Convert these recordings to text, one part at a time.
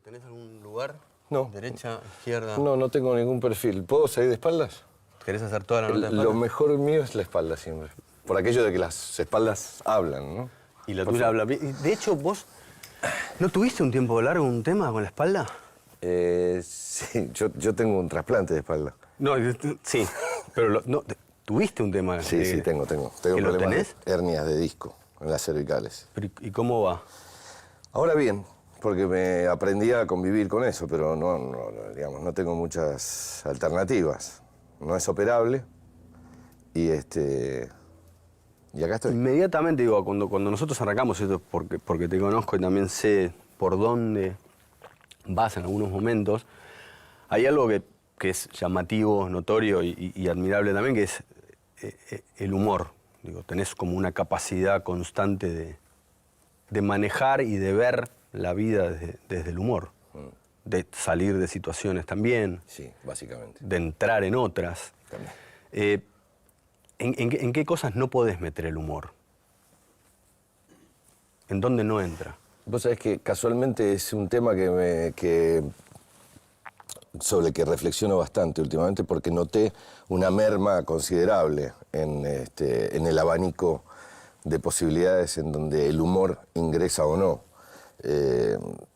¿Tenés algún lugar? No. ¿Derecha, izquierda? No, no tengo ningún perfil. ¿Puedo salir de espaldas? ¿Querés hacer toda la nota de espaldas? Lo mejor mío es la espalda siempre. Por aquello de que las espaldas hablan, ¿no? Y la tuya habla bien. De hecho, vos, ¿no tuviste un tiempo largo un tema con la espalda? Sí, yo tengo un trasplante de espalda. No, sí, pero ¿tuviste un tema? Sí, sí, tengo ¿Que problemas lo tenés? de hernias de disco en las cervicales. Pero, ¿y cómo va? Ahora bien, porque me aprendí a convivir con eso, pero digamos, no tengo muchas alternativas. No es operable y acá estoy. Inmediatamente, digo, cuando nosotros arrancamos esto, porque te conozco y también sé por dónde vas en algunos momentos, hay algo que es llamativo, notorio y admirable también, que es el humor. Digo, tenés como una capacidad constante de manejar y de ver la vida desde el humor. De salir de situaciones también. Sí, básicamente. De entrar en otras. También. ¿En qué cosas no podés meter el humor? ¿En dónde no entra? Vos sabés que casualmente es un tema sobre el que reflexiono bastante últimamente porque noté una merma considerable en el abanico de posibilidades en donde el humor ingresa o no.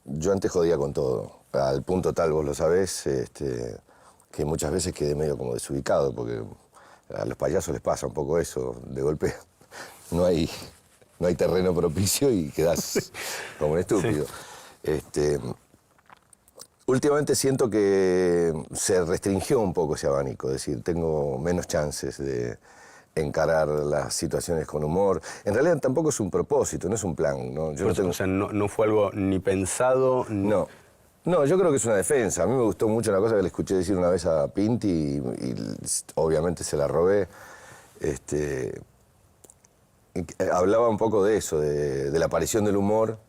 Yo antes jodía con todo, al punto tal, vos lo sabés, que muchas veces quedé medio como desubicado, porque a los payasos les pasa un poco eso, de golpe no hay terreno propicio y quedás como un estúpido. Sí. Últimamente siento que se restringió un poco ese abanico, es decir, tengo menos chances de encarar las situaciones con humor. En realidad tampoco es un propósito, no es un plan, ¿no? Yo no tengo... O sea, no fue algo ni pensado... No, yo creo que es una defensa. A mí me gustó mucho una cosa que le escuché decir una vez a Pinti y obviamente se la robé. Hablaba un poco de eso, de la aparición del humor.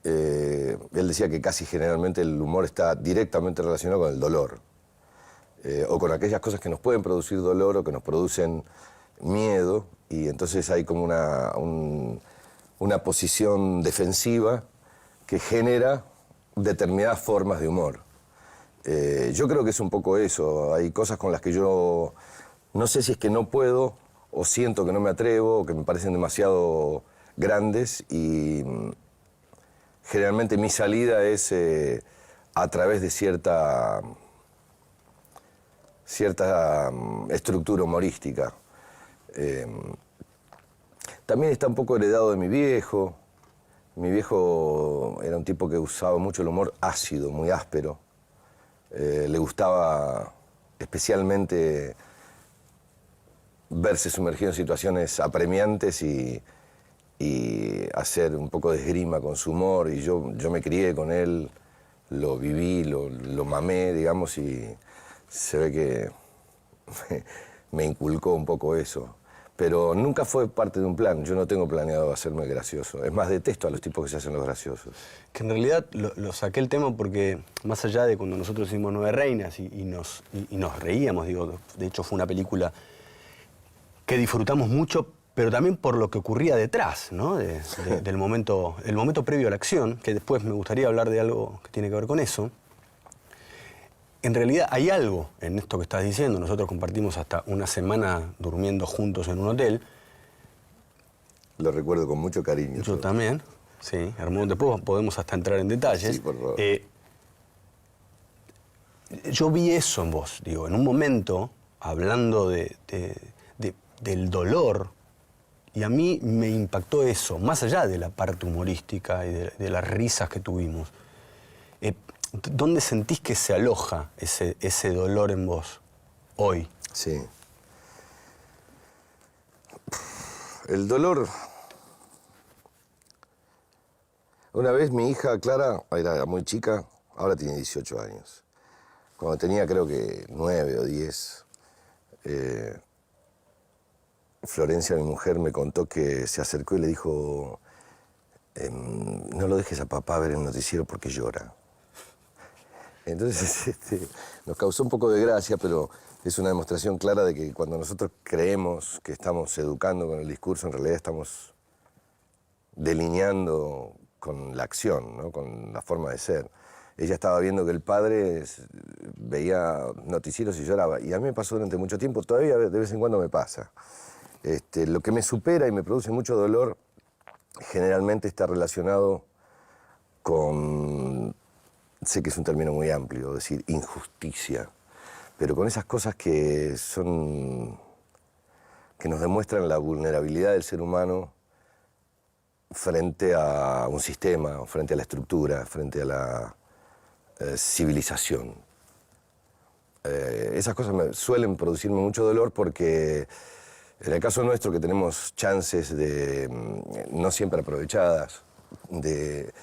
Él decía que casi generalmente el humor está directamente relacionado con el dolor. O con aquellas cosas que nos pueden producir dolor o que nos producen miedo. Y entonces hay como una posición defensiva que genera determinadas formas de humor. Yo creo que es un poco eso. Hay cosas con las que yo no sé si es que no puedo o siento que no me atrevo o que me parecen demasiado grandes y generalmente mi salida es a través de cierta estructura humorística. También está un poco heredado de mi viejo. Mi viejo era un tipo que usaba mucho el humor ácido, muy áspero. Le gustaba especialmente verse sumergido en situaciones apremiantes y hacer un poco de esgrima con su humor. Y yo me crié con él, lo viví, lo mamé, digamos, y se ve que me inculcó un poco eso. Pero nunca fue parte de un plan. Yo no tengo planeado hacerme gracioso. Es más, detesto a los tipos que se hacen los graciosos. Que en realidad lo saqué el tema porque, más allá de cuando nosotros hicimos Nueve Reinas y nos reíamos, digo, de hecho fue una película que disfrutamos mucho, pero también por lo que ocurría detrás, ¿no? El momento previo a la acción, que después me gustaría hablar de algo que tiene que ver con eso. En realidad hay algo en esto que estás diciendo. Nosotros compartimos hasta una semana durmiendo juntos en un hotel. Lo recuerdo con mucho cariño. Yo también, sí. Hermoso. Después podemos hasta entrar en detalles. Sí, por favor. Yo vi eso en vos, digo, en un momento, hablando del dolor, y a mí me impactó eso, más allá de la parte humorística y de las risas que tuvimos. ¿Dónde sentís que se aloja ese dolor en vos hoy? Sí. El dolor... Una vez mi hija Clara era muy chica, ahora tiene 18 años. Cuando tenía creo que 9 o 10, Florencia, mi mujer, me contó que se acercó y le dijo, no lo dejes a papá ver el noticiero porque llora. Entonces nos causó un poco de gracia, pero es una demostración clara de que cuando nosotros creemos que estamos educando con el discurso, en realidad estamos delineando con la acción, ¿no? Con la forma de ser. ella estaba viendo que el padre veía noticieros y lloraba. Y a mí me pasó durante mucho tiempo, todavía de vez en cuando me pasa. Lo que me supera y me produce mucho dolor generalmente está relacionado con, sé que es un término muy amplio, decir injusticia, pero con esas cosas que nos demuestran la vulnerabilidad del ser humano frente a un sistema, frente a la estructura, frente a la civilización. Esas cosas suelen producirme mucho dolor porque en el caso nuestro, que tenemos chances no siempre aprovechadas, de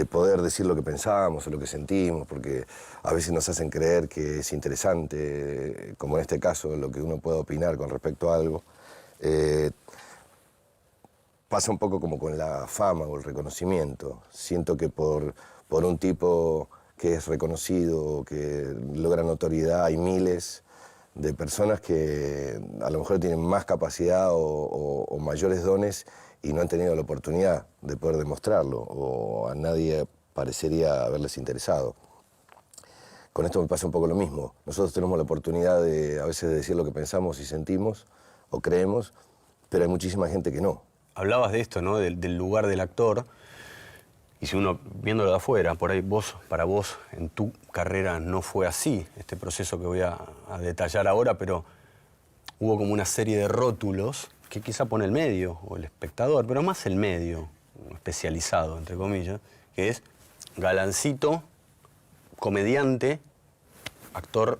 poder decir lo que pensamos o lo que sentimos, porque a veces nos hacen creer que es interesante, como en este caso, lo que uno pueda opinar con respecto a algo. Pasa un poco como con la fama o el reconocimiento. Siento que por un tipo que es reconocido, que logra notoriedad, hay miles de personas que a lo mejor tienen más capacidad o mayores dones y no han tenido la oportunidad de poder demostrarlo, o a nadie parecería haberles interesado. Con esto me pasa un poco lo mismo. Nosotros tenemos la oportunidad a veces de decir lo que pensamos y sentimos o creemos, pero hay muchísima gente que no. Hablabas de esto, ¿no? Del lugar del actor. Y si uno, viéndolo de afuera, por ahí para vos, en tu carrera no fue así, este proceso que voy a detallar ahora, pero hubo como una serie de rótulos que quizá pone el medio o el espectador, pero más el medio, especializado, entre comillas, que es galancito, comediante, actor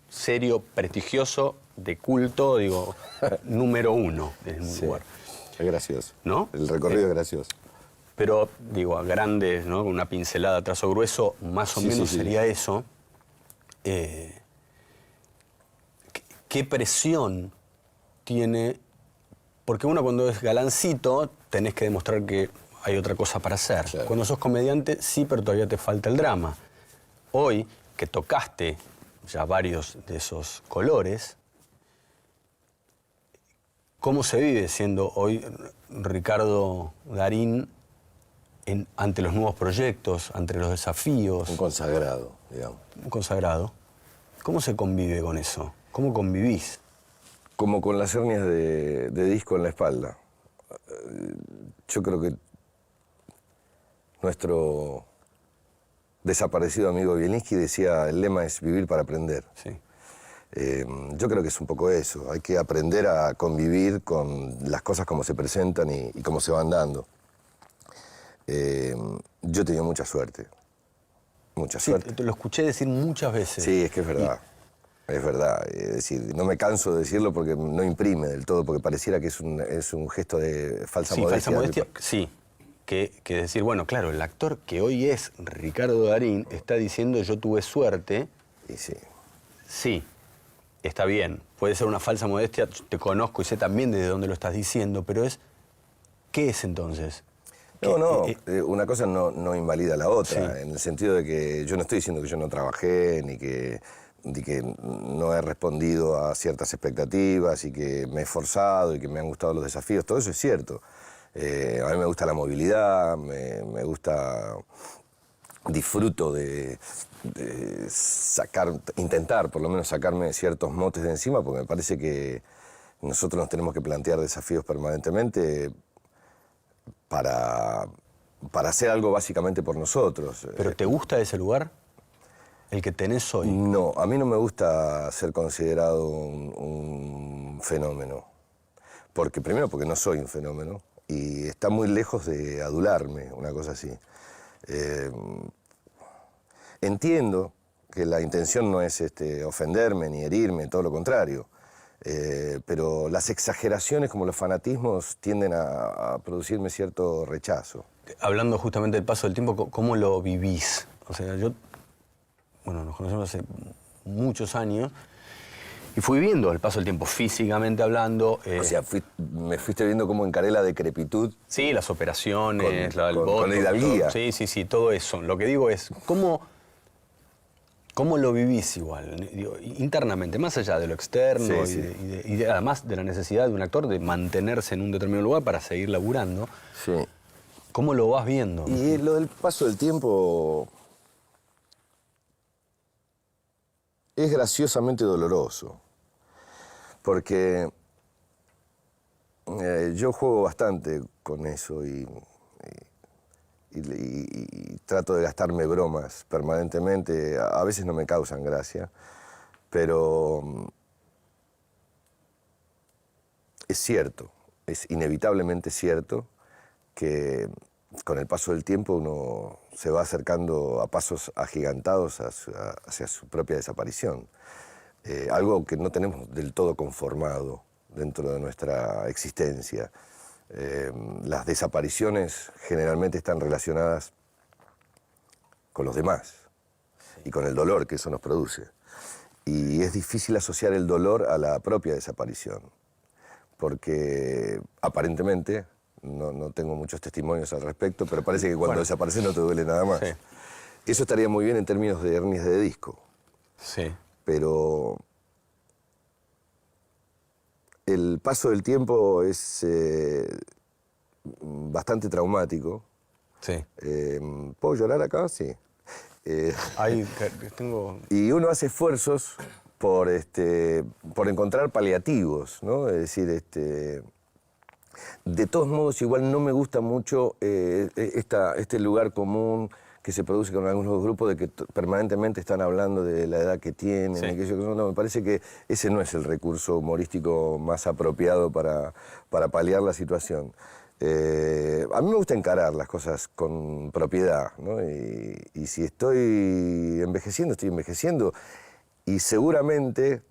serio, prestigioso, de culto, digo, número uno del lugar. Es gracioso. ¿No? El recorrido es gracioso. Pero, digo, a grandes, ¿no? Con una pincelada, trazo grueso, más o menos sería eso. ¿Qué presión tiene? Porque uno cuando es galancito tenés que demostrar que hay otra cosa para hacer. Claro. Cuando sos comediante, sí, pero todavía te falta el drama. Hoy, que tocaste ya varios de esos colores, ¿cómo se vive siendo hoy Ricardo Darín ante los nuevos proyectos, ante los desafíos? Un consagrado, digamos. Un consagrado. ¿Cómo se convive con eso? ¿Cómo convivís? Como con las hernias de disco en la espalda. Yo creo que nuestro desaparecido amigo Bielinski decía, el lema es vivir para aprender. Sí. Yo creo que es un poco eso. Hay que aprender a convivir con las cosas como se presentan y cómo se van dando. Yo he tenido mucha suerte. Mucha suerte. Te lo escuché decir muchas veces. Sí, es que es verdad. Es verdad. Es decir, no me canso de decirlo porque no imprime del todo, porque pareciera que es un gesto de falsa modestia. Falsa modestia, sí. Que decir, bueno, claro, el actor que hoy es Ricardo Darín está diciendo yo tuve suerte. Y sí. Sí, está bien. Puede ser una falsa modestia, te conozco y sé también desde dónde lo estás diciendo, pero ¿qué es entonces? No, una cosa no invalida la otra, en el sentido de que yo no estoy diciendo que yo no trabajé, ni que no he respondido a ciertas expectativas y que me he esforzado y que me han gustado los desafíos, todo eso es cierto. A mí me gusta la movilidad, me gusta, disfruto de intentar por lo menos sacarme ciertos motes de encima, porque me parece que nosotros nos tenemos que plantear desafíos permanentemente para hacer algo básicamente por nosotros. ¿Pero te gusta ese lugar? ¿El que tenés hoy? No, a mí no me gusta ser considerado un fenómeno. Primero porque no soy un fenómeno y está muy lejos de adularme, una cosa así. Entiendo que la intención no es ofenderme ni herirme, todo lo contrario. Pero las exageraciones como los fanatismos tienden a producirme cierto rechazo. Hablando justamente del paso del tiempo, ¿cómo lo vivís? O sea, nos conocemos hace muchos años y fui viendo el paso del tiempo, físicamente hablando. O sea, me fuiste viendo cómo encaré la decrepitud. Sí, las operaciones, el voto. Con la hidalguía. Sí, todo eso. Lo que digo es, ¿cómo lo vivís igual, digo, internamente, más allá de lo externo y además de la necesidad de un actor de mantenerse en un determinado lugar para seguir laburando? Sí. ¿Cómo lo vas viendo? Y lo del paso del tiempo, es graciosamente doloroso, porque yo juego bastante con eso y trato de gastarme bromas permanentemente. A veces no me causan gracia, pero es cierto, es inevitablemente cierto que con el paso del tiempo uno se va acercando a pasos agigantados hacia su propia desaparición. Algo que no tenemos del todo conformado dentro de nuestra existencia. Las desapariciones generalmente están relacionadas con los demás y con el dolor que eso nos produce. Y es difícil asociar el dolor a la propia desaparición, porque aparentemente, no tengo muchos testimonios al respecto, pero parece que cuando desapareces no te duele nada más. Sí. Eso estaría muy bien en términos de hernias de disco. Sí. Pero el paso del tiempo es bastante traumático. Sí. ¿Puedo llorar acá? Sí. Ahí tengo... Y uno hace esfuerzos por encontrar paliativos, ¿no? Es decir, de todos modos, igual no me gusta mucho este lugar común que se produce con algunos grupos de que permanentemente están hablando de la edad que tienen. Sí. Y no, me parece que ese no es el recurso humorístico más apropiado para paliar la situación. A mí me gusta encarar las cosas con propiedad, ¿no? Y si estoy envejeciendo. Y seguramente,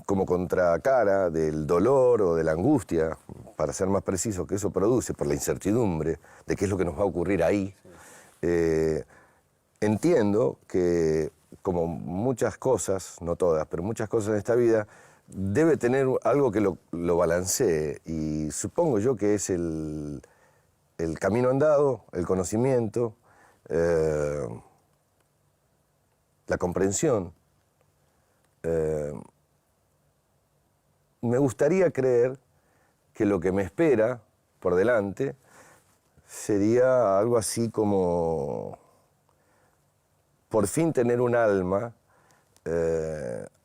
como contracara del dolor o de la angustia, para ser más preciso, que eso produce por la incertidumbre de qué es lo que nos va a ocurrir ahí, entiendo que, como muchas cosas, no todas, pero muchas cosas en esta vida, debe tener algo que lo balancee, y supongo yo que es el camino andado, el conocimiento, la comprensión. Me gustaría creer que lo que me espera por delante sería algo así como por fin tener un alma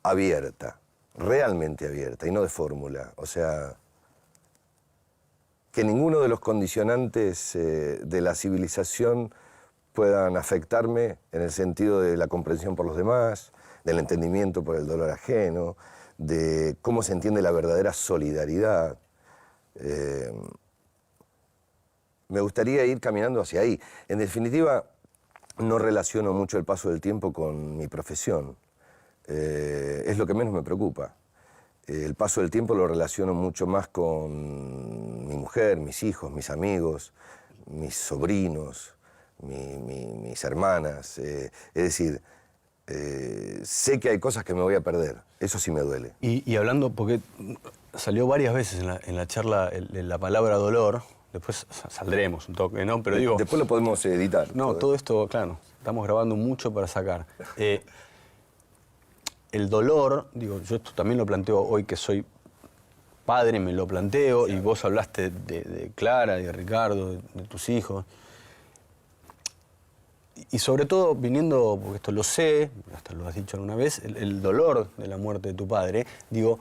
abierta, realmente abierta, y no de fórmula. O sea, que ninguno de los condicionantes de la civilización puedan afectarme en el sentido de la comprensión por los demás, del entendimiento por el dolor ajeno, de cómo se entiende la verdadera solidaridad. Me gustaría ir caminando hacia ahí. En definitiva, no relaciono mucho el paso del tiempo con mi profesión. Es lo que menos me preocupa. El paso del tiempo lo relaciono mucho más con mi mujer, mis hijos, mis amigos, mis sobrinos, mis hermanas. Es decir, sé que hay cosas que me voy a perder. Eso sí me duele. Y hablando, porque salió varias veces en la charla la palabra dolor, después saldremos un toque, ¿no? Pero digo... Después lo podemos editar. No, todo esto, claro, estamos grabando mucho para sacar. El dolor, digo, yo esto también lo planteo hoy que soy padre, me lo planteo, sí. Y vos hablaste de Clara y de Ricardo, de tus hijos. Y sobre todo, viniendo, porque esto lo sé, hasta lo has dicho alguna vez, el dolor de la muerte de tu padre, digo,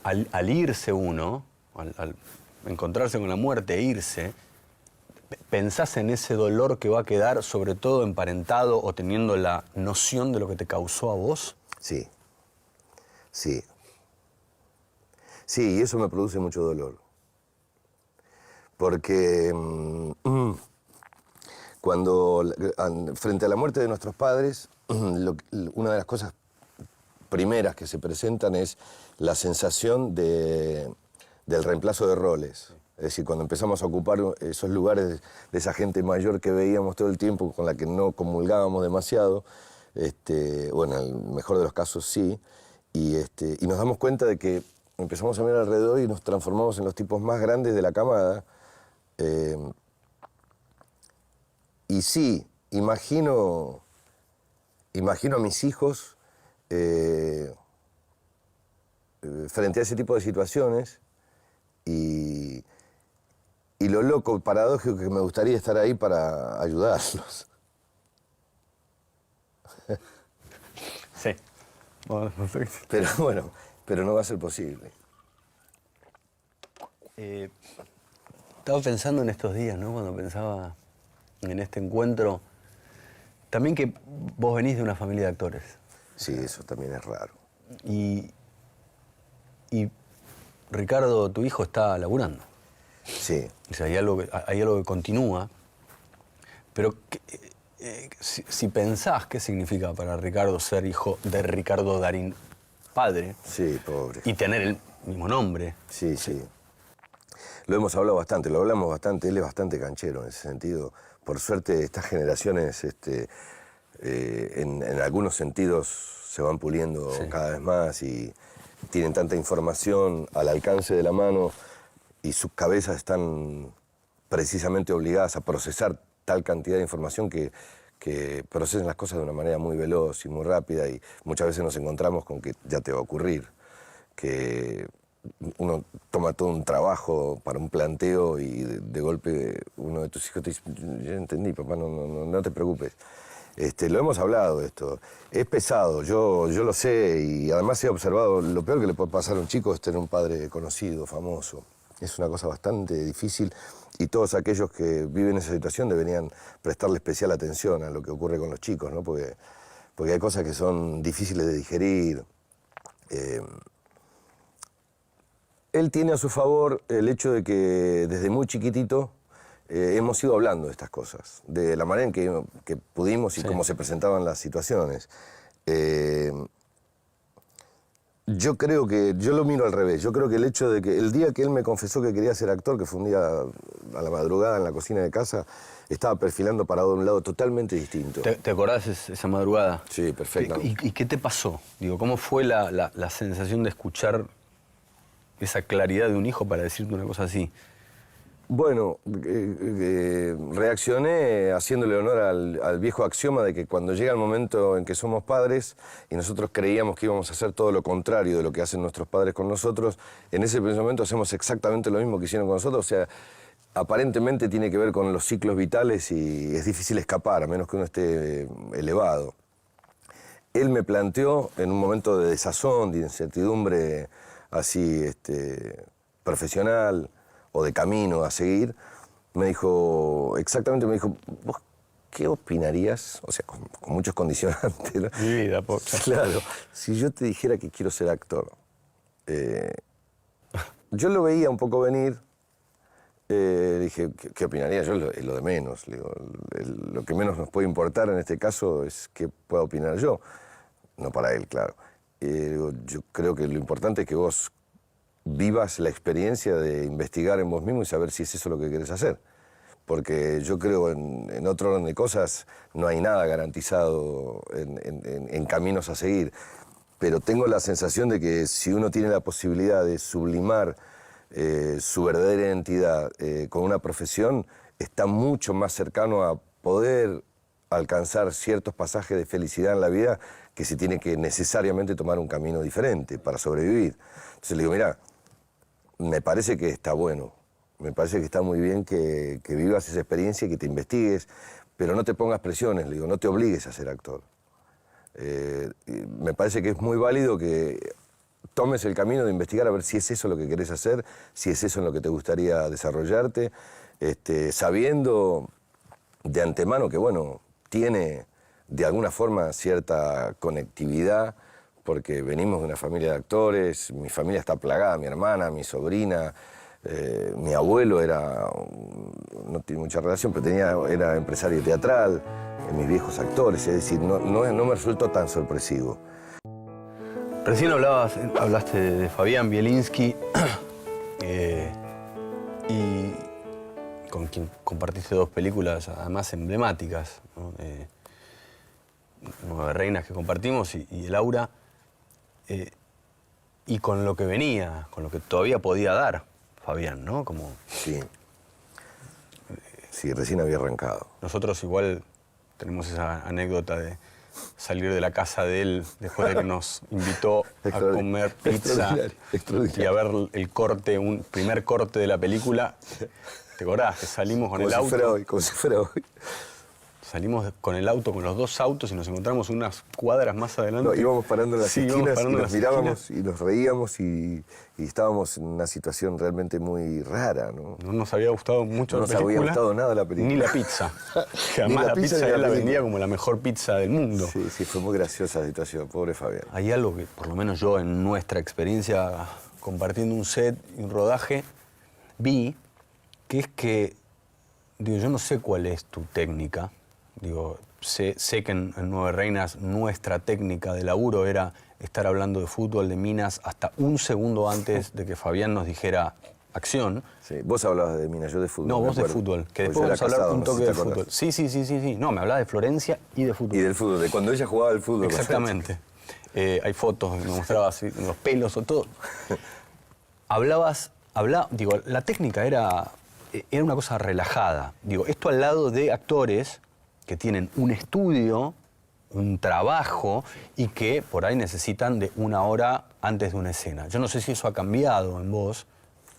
al irse uno, al encontrarse con la muerte e irse, ¿pensás en ese dolor que va a quedar, sobre todo emparentado o teniendo la noción de lo que te causó a vos? Sí, sí. Sí, y eso me produce mucho dolor. Porque frente a la muerte de nuestros padres, una de las cosas primeras que se presentan es la sensación del reemplazo de roles. Es decir, cuando empezamos a ocupar esos lugares de esa gente mayor que veíamos todo el tiempo, con la que no comulgábamos demasiado, bueno, en el mejor de los casos sí, y nos damos cuenta de que empezamos a mirar alrededor y nos transformamos en los tipos más grandes de la camada. Y sí, imagino a mis hijos frente a ese tipo de situaciones y lo loco, paradójico, que me gustaría estar ahí para ayudarlos. Sí. Bueno, perfecto. Pero bueno, pero no va a ser posible. Estaba pensando en estos días, ¿no? Cuando pensaba en este encuentro, también que vos venís de una familia de actores. Sí, eso también es raro. Y Ricardo, tu hijo, está laburando. Sí. O sea, hay algo que continúa. Pero si pensás qué significa para Ricardo ser hijo de Ricardo Darín, padre, Sí, pobre. y tener el mismo nombre. Sí, sí. Lo hemos hablado bastante, lo hablamos bastante, él es bastante canchero en ese sentido. Por suerte, estas generaciones, en algunos sentidos, se van puliendo cada vez más y tienen tanta información al alcance de la mano y sus cabezas están precisamente obligadas a procesar tal cantidad de información que procesan las cosas de una manera muy veloz y muy rápida, y muchas veces nos encontramos con que ya te va a ocurrir, que uno toma todo un trabajo para un planteo y de golpe uno de tus hijos te dice, ya entendí, papá, no te preocupes. Lo hemos hablado esto, es pesado, yo lo sé, y además he observado, lo peor que le puede pasar a un chico es tener un padre conocido, famoso. Es una cosa bastante difícil, y todos aquellos que viven esa situación deberían prestarle especial atención a lo que ocurre con los chicos, ¿no? Porque hay cosas que son difíciles de digerir. Él tiene a su favor el hecho de que desde muy chiquitito hemos ido hablando de estas cosas, de la manera en que pudimos y cómo se presentaban las situaciones. Yo creo que, yo lo miro al revés, yo creo que el hecho de que el día que él me confesó que quería ser actor, que fue un día a la madrugada en la cocina de casa, estaba perfilando para un lado totalmente distinto. ¿Te acordás esa madrugada? Sí, perfecto. ¿Y qué te pasó? Digo, ¿cómo fue la sensación de escuchar esa claridad de un hijo para decirte una cosa así? Bueno, reaccioné haciéndole honor al viejo axioma de que cuando llega el momento en que somos padres y nosotros creíamos que íbamos a hacer todo lo contrario de lo que hacen nuestros padres con nosotros, en ese momento hacemos exactamente lo mismo que hicieron con nosotros. O sea, aparentemente tiene que ver con los ciclos vitales y es difícil escapar, a menos que uno esté elevado. Él me planteó en un momento de desazón, de incertidumbre así profesional o de camino a seguir, me dijo, ¿vos qué opinarías? O sea, con muchos condicionantes, ¿no? Mi vida, poca. Claro, si yo te dijera que quiero ser actor. Yo lo veía un poco venir, dije, ¿qué opinaría? Yo es lo de menos. Le digo, lo que menos nos puede importar en este caso es qué pueda opinar yo. No para él, claro. Digo, yo creo que lo importante es que vos vivas la experiencia de investigar en vos mismo y saber si es eso lo que querés hacer. Porque yo creo en otro orden de cosas no hay nada garantizado en caminos a seguir. Pero tengo la sensación de que si uno tiene la posibilidad de sublimar su verdadera identidad con una profesión, está mucho más cercano a poder alcanzar ciertos pasajes de felicidad en la vida que se tiene que necesariamente tomar un camino diferente para sobrevivir. Entonces le digo, mirá, me parece que está bueno, me parece que está muy bien que vivas esa experiencia y que te investigues, pero no te pongas presiones, le digo, no te obligues a ser actor. Me parece que es muy válido que tomes el camino de investigar a ver si es eso lo que querés hacer, si es eso en lo que te gustaría desarrollarte, sabiendo de antemano que, bueno, tiene de alguna forma cierta conectividad, porque venimos de una familia de actores, mi familia está plagada, mi hermana, mi sobrina, mi abuelo no tiene mucha relación, pero era empresario teatral, mis viejos actores, es decir, no me resultó tan sorpresivo. Recién hablaste de Fabián Bielinski, y con quien compartiste dos películas además emblemáticas, ¿no? Nueve Reinas que compartimos y El Aura, y con lo que venía, con lo que todavía podía dar Fabián, ¿no? Como... Sí. Sí, recién había arrancado. Nosotros igual tenemos esa anécdota de salir de la casa de él después de que nos invitó a comer pizza y a ver el primer corte de la película. ¿Te acordás? Que salimos con el auto. Como si fuera hoy. Salimos con el auto, con los dos autos, y nos encontramos unas cuadras más adelante. No, íbamos parando en las Sí, íbamos esquinas y parando en nos las mirábamos esquinas. y nos reíamos y estábamos en una situación realmente muy rara, ¿no? No nos había gustado mucho No la nos había película. gustado nada la película. Ni la pizza. Que Ni además la la pizza pizza ni la él la película. vendía como la mejor pizza del mundo. Sí, sí, fue muy graciosa la situación, pobre Fabián. Hay algo que, por lo menos yo, en nuestra experiencia compartiendo un set y un rodaje, vi, que es que, digo, yo no sé cuál es tu técnica. Digo, sé que en Nueve Reinas nuestra técnica de laburo era estar hablando de fútbol, de minas, hasta un segundo antes de que Fabián nos dijera acción. Sí, vos hablabas de Minas, yo de fútbol. No, me vos de acuerdo. fútbol, que Porque después yo vamos a era hablar casado, un no sé toque si de te acordás. fútbol. Sí. No, me hablaba de Florencia y de fútbol. Y del fútbol, de cuando ella jugaba al fútbol. Exactamente. Hay fotos, me mostraba así, los pelos o todo. Digo, la técnica era una cosa relajada. Digo, esto al lado de actores que tienen un estudio, un trabajo y que por ahí necesitan de una hora antes de una escena. Yo no sé si eso ha cambiado en vos.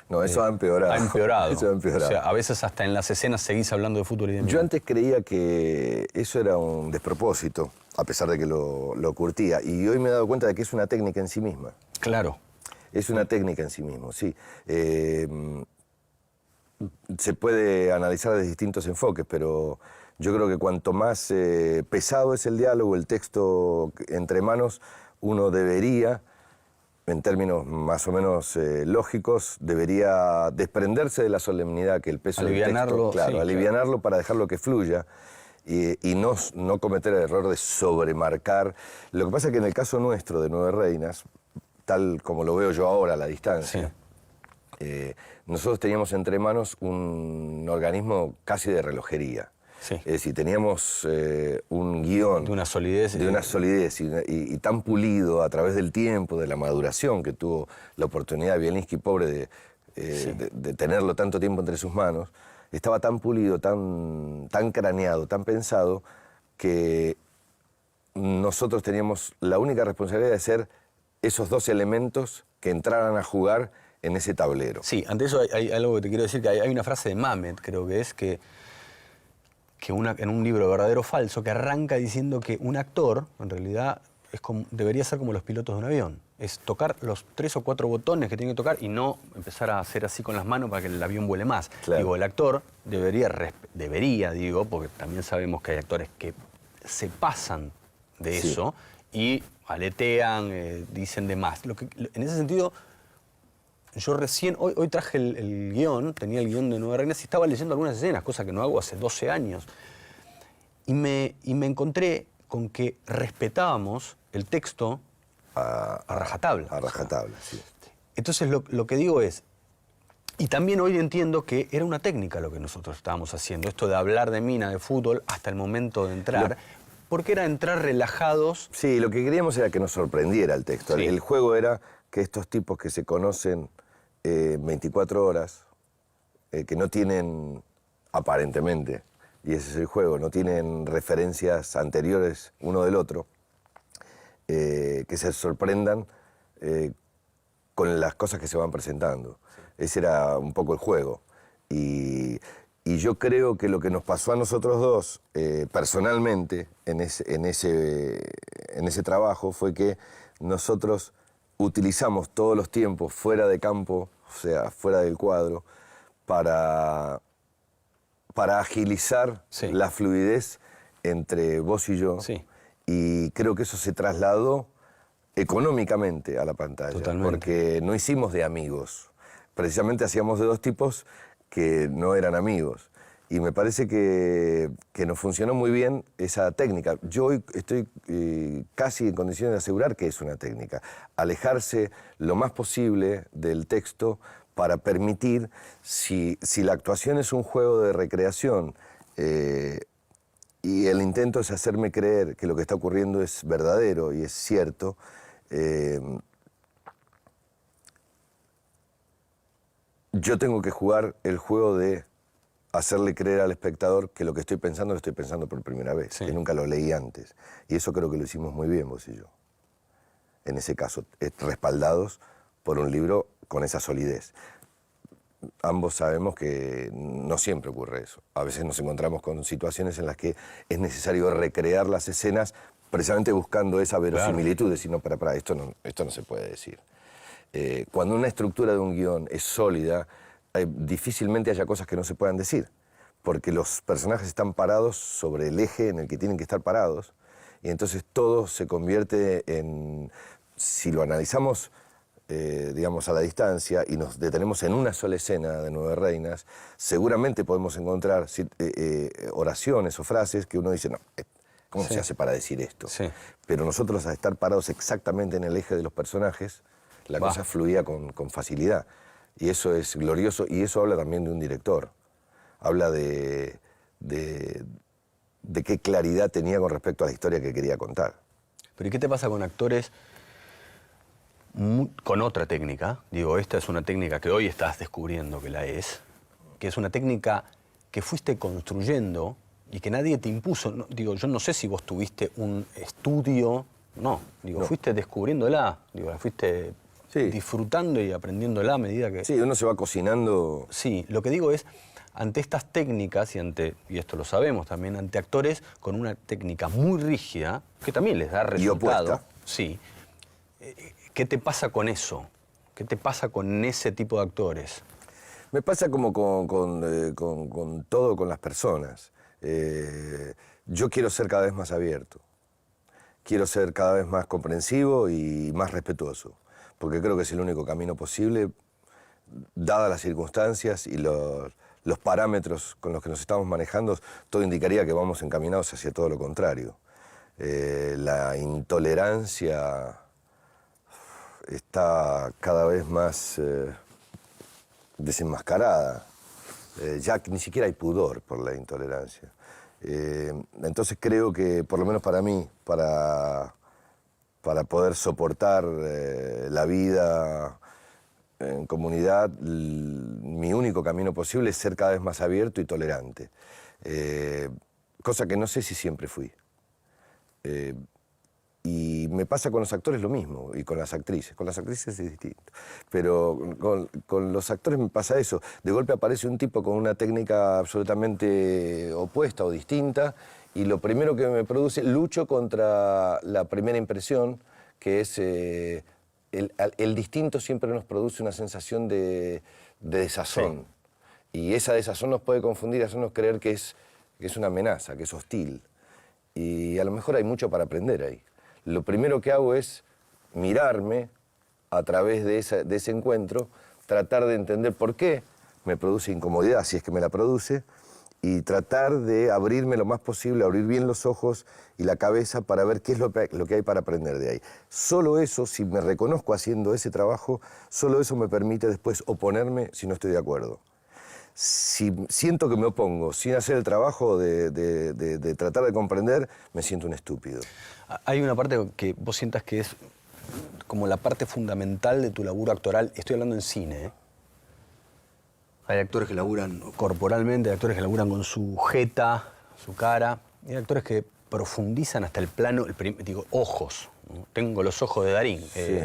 No, eso ha empeorado. Ha empeorado. Eso ha empeorado. O sea, a veces hasta en las escenas seguís hablando de fútbol y de Yo minas. antes creía que eso era un despropósito, a pesar de que lo curtía. Y hoy me he dado cuenta de que es una técnica en sí misma. Claro. Es una técnica en sí mismo, sí. Se puede analizar desde distintos enfoques, pero yo creo que cuanto más pesado es el diálogo, el texto entre manos, uno debería, en términos más o menos lógicos, debería desprenderse de la solemnidad que el peso del Alivianarlo, texto... Claro, sí, alivianarlo para dejarlo que fluya y no cometer el error de sobremarcar. Lo que pasa es que en el caso nuestro de Nueve Reinas, tal como lo veo yo ahora a la distancia, nosotros teníamos entre manos un organismo casi de relojería. Sí. Es decir, teníamos un guión De una solidez. de una solidez y tan pulido a través del tiempo, de la maduración que tuvo la oportunidad de Bielinski, pobre, de tenerlo tanto tiempo entre sus manos. Estaba tan pulido, tan craneado, tan pensado, que nosotros teníamos la única responsabilidad de ser esos dos elementos que entraran a jugar en ese tablero. Sí, ante eso hay algo que te quiero decir, que hay una frase de Mamet, creo que es, que en un libro verdadero o falso, que arranca diciendo que un actor, en realidad, debería ser como los pilotos de un avión. Es tocar los 3 o 4 botones que tiene que tocar y no empezar a hacer así con las manos para que el avión vuele más. Claro. Digo, el actor debería, porque también sabemos que hay actores que se pasan de Sí. eso y aletean, dicen de más. En ese sentido, yo recién, hoy traje el guión, tenía el guión de Nueve Reinas y estaba leyendo algunas escenas, cosa que no hago hace 12 años. Y me encontré con que respetábamos el texto a rajatabla. A rajatabla, sí. Entonces lo que digo es, y también hoy entiendo que era una técnica lo que nosotros estábamos haciendo, esto de hablar de mina, de fútbol, hasta el momento de entrar, porque era entrar relajados. Sí, lo que queríamos era que nos sorprendiera el texto. Sí. El juego era que estos tipos que se conocen 24 horas, que no tienen, aparentemente, y ese es el juego, no tienen referencias anteriores uno del otro, que se sorprendan con las cosas que se van presentando. Ese era un poco el juego. Y yo creo que lo que nos pasó a nosotros dos, personalmente, en ese trabajo, fue que nosotros utilizamos todos los tiempos fuera de campo, o sea, fuera del cuadro, para agilizar Sí. la fluidez entre vos y yo. Sí. Y creo que eso se trasladó económicamente a la pantalla. Totalmente. Porque no hicimos de amigos. Precisamente hacíamos de dos tipos que no eran amigos. Y me parece que nos funcionó muy bien esa técnica. Yo hoy estoy casi en condiciones de asegurar que es una técnica. Alejarse lo más posible del texto para permitir, si la actuación es un juego de recreación y el intento es hacerme creer que lo que está ocurriendo es verdadero y es cierto, yo tengo que jugar el juego de hacerle creer al espectador que lo estoy pensando por primera vez, Sí. que nunca lo leí antes. Y eso creo que lo hicimos muy bien vos y yo. En ese caso, respaldados por un libro con esa solidez. ambos sabemos que no siempre ocurre eso. A veces nos encontramos con situaciones en las que es necesario recrear las escenas precisamente buscando esa verosimilitud, decir, no, para, esto no se puede decir. Cuando una estructura de un guión es sólida, difícilmente haya cosas que no se puedan decir, porque los personajes están parados sobre el eje en el que tienen que estar parados, y entonces todo se convierte en, si lo analizamos, digamos, a la distancia y nos detenemos en una sola escena de Nueve Reinas, seguramente podemos encontrar oraciones o frases que uno dice, no, ¿cómo se hace para decir esto? Sí. Pero nosotros, al estar parados exactamente en el eje de los personajes, la cosa fluía con facilidad. Y eso es glorioso, y eso habla también de un director. Habla de qué claridad tenía con respecto a la historia que quería contar. Pero ¿y qué te pasa con actores con otra técnica? Digo, esta es una técnica que hoy estás descubriendo que la es, que es una técnica que fuiste construyendo y que nadie te impuso. No, digo, yo no sé si vos tuviste un estudio, no. Fuiste descubriéndola, la fuiste disfrutando y aprendiéndola a medida que... Sí, uno se va cocinando... Sí, lo que digo es, ante estas técnicas, y esto lo sabemos también, ante actores con una técnica muy rígida, que también les da resultado. Y opuesta. Sí. ¿Qué te pasa con eso? ¿Qué te pasa con ese tipo de actores? Me pasa como con todo, con las personas. Yo quiero ser cada vez más abierto. Quiero ser cada vez más comprensivo y más respetuoso, porque creo que es el único camino posible, dadas las circunstancias y los parámetros con los que nos estamos manejando. Todo indicaría que vamos encaminados hacia todo lo contrario. La intolerancia está cada vez más desenmascarada. Ya ni siquiera hay pudor por la intolerancia. Entonces creo que, por lo menos para mí, para poder soportar la vida en comunidad, mi único camino posible es ser cada vez más abierto y tolerante. Cosa que no sé si siempre fui. Y me pasa con los actores lo mismo, y con las actrices. Con las actrices es distinto. Pero con los actores me pasa eso. De golpe aparece un tipo con una técnica absolutamente opuesta o distinta, y lo primero que me produce, lucho contra la primera impresión, que es el distinto siempre nos produce una sensación de desazón. Sí. Y esa desazón nos puede confundir, hacernos creer que es una amenaza, que es hostil. Y a lo mejor hay mucho para aprender ahí. Lo primero que hago es mirarme a través de ese encuentro, tratar de entender por qué me produce incomodidad, si es que me la produce, y tratar de abrirme lo más posible, abrir bien los ojos y la cabeza para ver qué es lo que hay para aprender de ahí. Solo eso, si me reconozco haciendo ese trabajo, solo eso me permite después oponerme si no estoy de acuerdo. Si siento que me opongo sin hacer el trabajo de tratar de comprender, me siento un estúpido. Hay una parte que vos sientas que es como la parte fundamental de tu laburo actoral. Estoy hablando en cine, ¿eh? Hay actores que laburan corporalmente, hay actores que laburan con su jeta, su cara. Y hay actores que profundizan hasta el plano, ojos. ¿No? Tengo los ojos de Darín. Sí.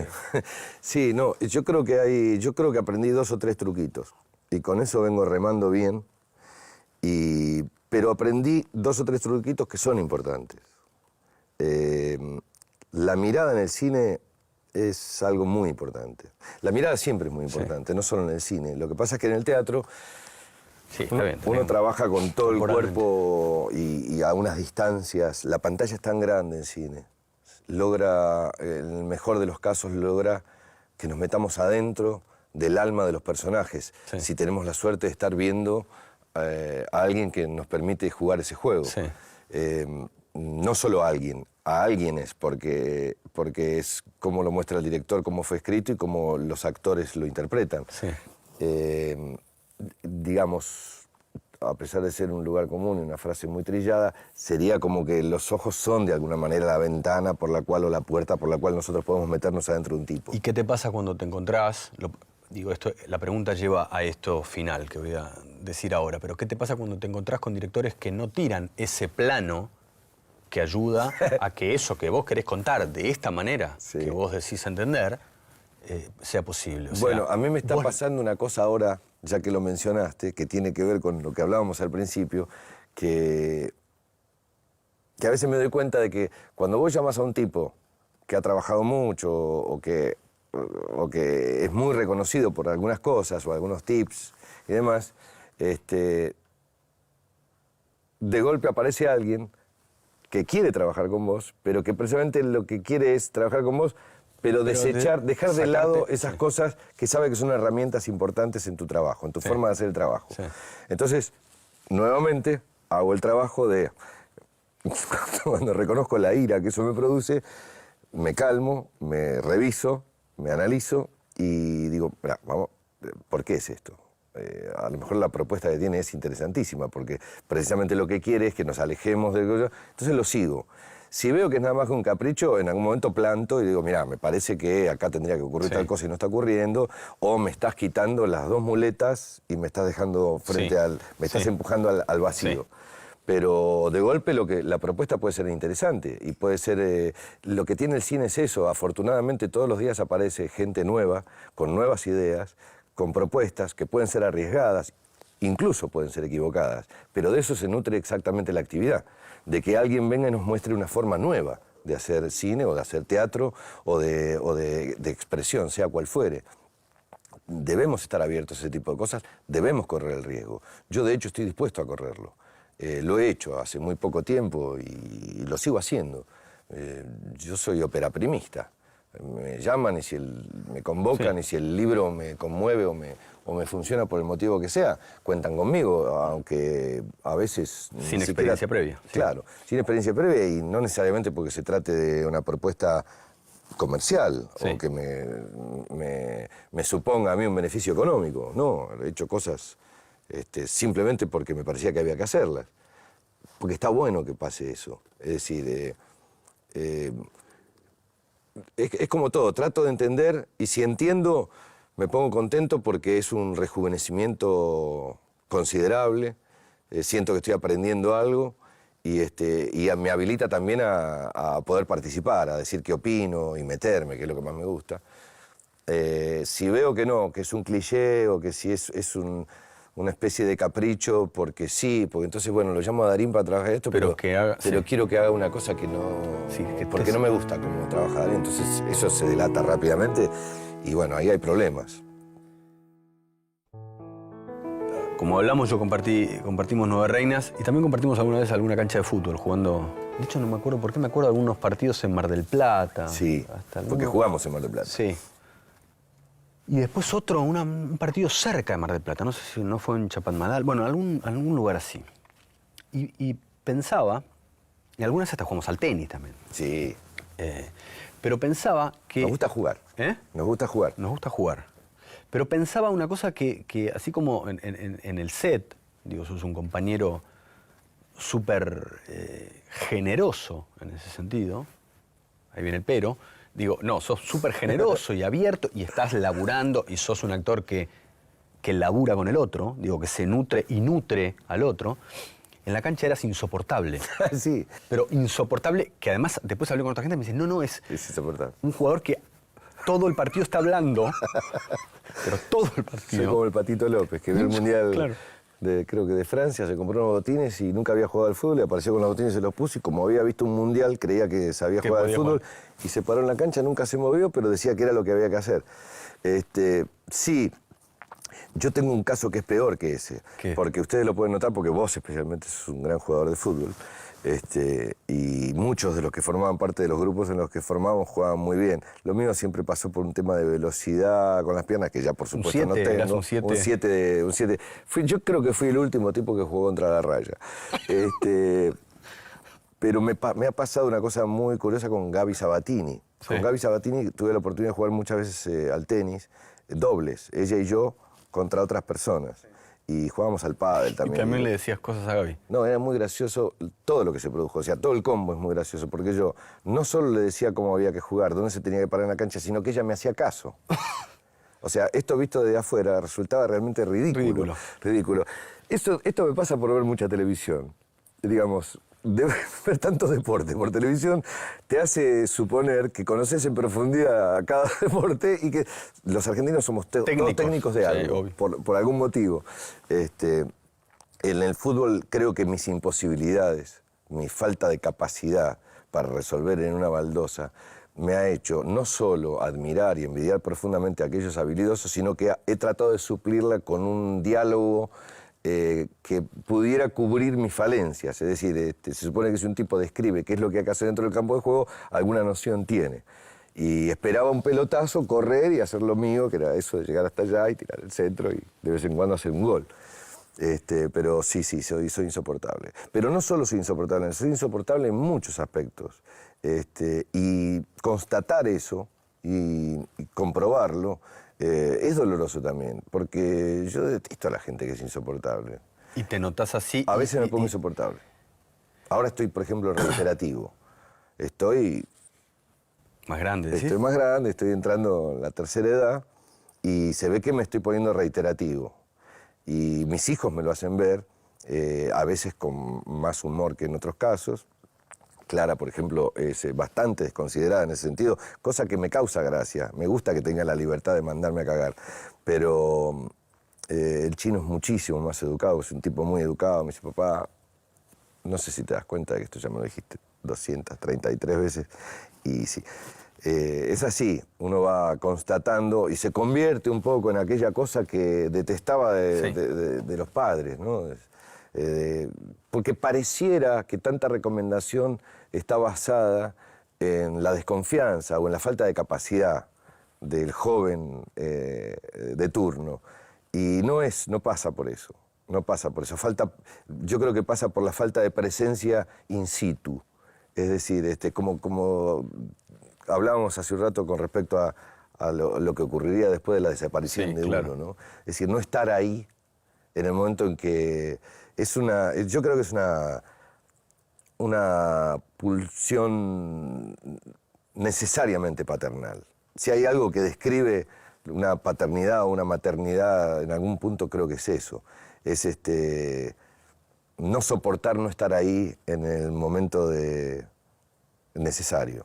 Sí, no, yo creo que aprendí 2 o 3 truquitos. Y con eso vengo remando bien. Pero aprendí 2 o 3 truquitos que son importantes. La mirada en el cine es algo muy importante. La mirada siempre es muy importante, no solo en el cine. Lo que pasa es que en el teatro uno trabaja con todo el cuerpo y a unas distancias. La pantalla es tan grande en cine. Logra, en el mejor de los casos, logra que nos metamos adentro del alma de los personajes. Sí. Si tenemos la suerte de estar viendo a alguien que nos permite jugar ese juego. Sí. No solo a alguienes, porque es cómo lo muestra el director, cómo fue escrito y cómo los actores lo interpretan. Sí. Digamos, a pesar de ser un lugar común y una frase muy trillada, sería como que los ojos son de alguna manera la ventana por la cual o la puerta por la cual nosotros podemos meternos adentro de un tipo. ¿Y qué te pasa cuando te encontrás? La pregunta lleva a esto final que voy a decir ahora, pero ¿qué te pasa cuando te encontrás con directores que no tiran ese plano que ayuda a que eso que vos querés contar de esta manera, que vos decís entender, sea posible. O sea, bueno, a mí me está pasando una cosa ahora, ya que lo mencionaste, que tiene que ver con lo que hablábamos al principio, que a veces me doy cuenta de que cuando vos llamas a un tipo que ha trabajado mucho o que es muy reconocido por algunas cosas o algunos tips y demás, de golpe aparece alguien que quiere trabajar con vos, pero que precisamente lo que quiere es trabajar con vos, pero dejar de lado esas cosas que sabe que son herramientas importantes en tu trabajo, en tu forma de hacer el trabajo. Sí. Entonces, nuevamente, hago el trabajo de... Cuando reconozco la ira que eso me produce, me calmo, me reviso, me analizo y digo, mira, vamos, ¿por qué es esto? A lo mejor la propuesta que tiene es interesantísima, porque precisamente lo que quiere es que nos alejemos de cosas. Entonces lo sigo. Si veo que es nada más que un capricho, en algún momento planto y digo, mira, me parece que acá tendría que ocurrir tal cosa y no está ocurriendo, o me estás quitando las dos muletas y me estás dejando frente me estás empujando al vacío. Sí. Pero de golpe la propuesta puede ser interesante y puede ser... lo que tiene el cine es eso. Afortunadamente todos los días aparece gente nueva, con nuevas ideas, con propuestas que pueden ser arriesgadas, incluso pueden ser equivocadas. Pero de eso se nutre exactamente la actividad. De que alguien venga y nos muestre una forma nueva de hacer cine o de hacer teatro o de expresión, sea cual fuere. Debemos estar abiertos a ese tipo de cosas, debemos correr el riesgo. Yo de hecho estoy dispuesto a correrlo. Lo he hecho hace muy poco tiempo y lo sigo haciendo. Yo soy operaprimista. Me llaman y si me convocan y si el libro me conmueve o me funciona por el motivo que sea, cuentan conmigo, aunque a veces... Sin experiencia previa. Claro, sin experiencia previa y no necesariamente porque se trate de una propuesta comercial o que me suponga a mí un beneficio económico. No, he hecho cosas... simplemente porque me parecía que había que hacerlas. Porque está bueno que pase eso. Es decir, es como todo, trato de entender y si entiendo me pongo contento porque es un rejuvenecimiento considerable, siento que estoy aprendiendo algo y me habilita también a poder participar, a decir qué opino y meterme, que es lo que más me gusta. Si veo que no, que es un cliché o que si es una especie de capricho, porque sí, porque entonces, bueno, lo llamo a Darín para trabajar esto, pero quiero que haga una cosa que no... Sí, porque no me gusta cómo trabaja Darín, entonces eso se delata rápidamente y bueno, ahí hay problemas. Como hablamos, compartimos Nueve Reinas y también compartimos alguna vez alguna cancha de fútbol jugando... De hecho, no me acuerdo por qué me acuerdo de algunos partidos en Mar del Plata. Sí, porque jugamos en Mar del Plata. Sí. Y después un partido cerca de Mar del Plata, no sé si no fue en Chapadmalal, bueno, algún lugar así. Y pensaba, y algunas hasta jugamos al tenis también. Sí. Pero pensaba que... Nos gusta jugar. Nos gusta jugar. Nos gusta jugar. Pero pensaba una cosa que así como en el set, digo, sos un compañero súper generoso en ese sentido, ahí viene el pero, digo, no, sos súper generoso y abierto y estás laburando y sos un actor que labura con el otro, digo, que se nutre y nutre al otro. En la cancha eras insoportable. Sí. Pero insoportable, que además después hablé con otra gente y me dicen, no, es insoportable. Un jugador que todo el partido está hablando, pero todo el partido. Soy como el Patito López, que vio el Mundial... Claro. Creo que de Francia, se compró unos botines y nunca había jugado al fútbol, y apareció con los botines y se los puso y como había visto un mundial creía que sabía jugar al fútbol y se paró en la cancha, nunca se movió, pero decía que era lo que había que hacer. Sí, yo tengo un caso que es peor que ese, porque ustedes lo pueden notar porque vos especialmente sos un gran jugador de fútbol y muchos de los que formaban parte de los grupos en los que formamos jugaban muy bien. Lo mío siempre pasó por un tema de velocidad con las piernas, que ya por supuesto no tengo. Un 7. Yo creo que fui el último tipo que jugó contra la raya. Pero me ha pasado una cosa muy curiosa con Gaby Sabatini. Sí. Con Gaby Sabatini tuve la oportunidad de jugar muchas veces al tenis, dobles, ella y yo contra otras personas. Sí. Y jugábamos al pádel también. ¿Y también le decías cosas a Gaby? No, era muy gracioso todo lo que se produjo. O sea, todo el combo es muy gracioso, porque yo no solo le decía cómo había que jugar, dónde se tenía que parar en la cancha, sino que ella me hacía caso. O sea, esto visto desde afuera resultaba realmente ridículo. Ridículo. Esto me pasa por ver mucha televisión. Digamos, de ver tantos deportes por televisión te hace suponer que conoces en profundidad cada deporte y que los argentinos somos todos técnicos de algo, sí, por algún motivo. En el fútbol creo que mis imposibilidades, mi falta de capacidad para resolver en una baldosa, me ha hecho no solo admirar y envidiar profundamente a aquellos habilidosos, sino que he tratado de suplirla con un diálogo que pudiera cubrir mis falencias. Es decir, se supone que si un tipo describe qué es lo que hay que hacer dentro del campo de juego, alguna noción tiene. Y esperaba un pelotazo, correr y hacer lo mío, que era eso de llegar hasta allá y tirar el centro y de vez en cuando hacer un gol. Pero sí, soy insoportable. Pero no solo soy insoportable en muchos aspectos. Y constatar eso y comprobarlo es doloroso también, porque yo detesto a la gente que es insoportable. ¿Y te notas así? A veces me pongo insoportable. Ahora estoy, por ejemplo, reiterativo. Estoy más grande, ¿sí? Estoy más grande, estoy entrando en la tercera edad y se ve que me estoy poniendo reiterativo. Y mis hijos me lo hacen ver, a veces con más humor que en otros casos. Clara, por ejemplo, es bastante desconsiderada en ese sentido, cosa que me causa gracia. Me gusta que tenga la libertad de mandarme a cagar. Pero el chino es muchísimo más educado, es un tipo muy educado. Me dice, papá, no sé si te das cuenta de que esto ya me lo dijiste 233 veces. Y sí, es así, uno va constatando y se convierte un poco en aquella cosa que detestaba de los padres, ¿no? Porque pareciera que tanta recomendación está basada en la desconfianza o en la falta de capacidad del joven de turno. Y no pasa por eso, no pasa por eso. Yo creo que pasa por la falta de presencia in situ. Es decir, como hablábamos hace un rato con respecto a lo que ocurriría después de la desaparición de uno, ¿no? Es decir, no estar ahí en el momento en que yo creo que es una pulsión necesariamente paternal. Si hay algo que describe una paternidad o una maternidad, en algún punto creo que es eso. Es no soportar no estar ahí en el momento necesario.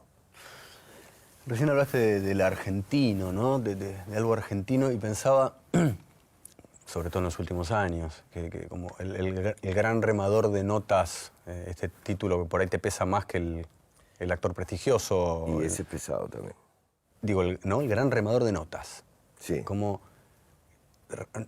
Recién hablaste del argentino, ¿no? De algo argentino y pensaba, sobre todo en los últimos años, que como el gran remador de notas, este título que por ahí te pesa más que el actor prestigioso. Y ese es pesado también. Digo, ¿no? El gran remador de notas. Sí. Como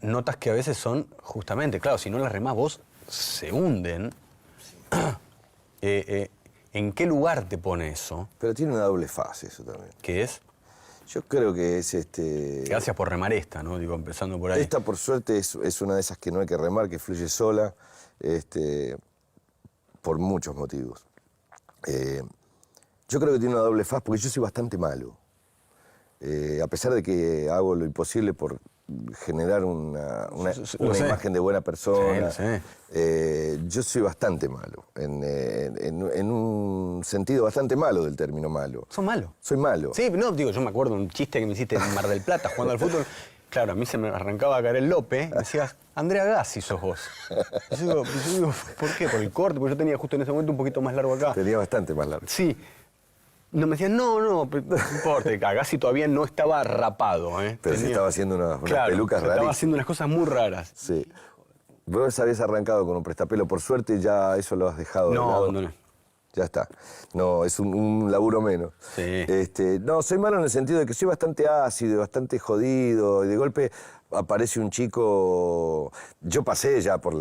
notas que a veces son, justamente, claro, si no las remás vos, se hunden. Sí. ¿En qué lugar te pone eso? Pero tiene una doble fase eso también. ¿Qué es? Yo creo que es Gracias por remar esta, ¿no? Digo, empezando por ahí. Esta, por suerte, es una de esas que no hay que remar, que fluye sola, por muchos motivos. Yo creo que tiene una doble faz porque yo soy bastante malo. A pesar de que hago lo imposible por generar una imagen de buena persona, yo soy bastante malo, en un sentido bastante malo del término malo. ¿Sos malo? Soy malo. Sí, no, digo, yo me acuerdo un chiste que me hiciste en Mar del Plata jugando al fútbol. Claro, a mí se me arrancaba a caer el López y me decías, Andrea Gassi sos vos. Yo digo, ¿por qué? Por el corte, porque yo tenía justo en ese momento un poquito más largo acá. Tenía bastante más largo. Sí. No, me decían, no importa, Gassi todavía no estaba rapado. Pero se estaba haciendo unas pelucas raras. Estaba haciendo unas cosas muy raras. Sí. Vos habías arrancado con un prestapelo, por suerte ya eso lo has dejado de lado. No. Ya está. No, es un laburo menos. Sí. No, soy malo en el sentido de que soy bastante ácido, bastante jodido, y de golpe aparece un chico. Yo pasé ya por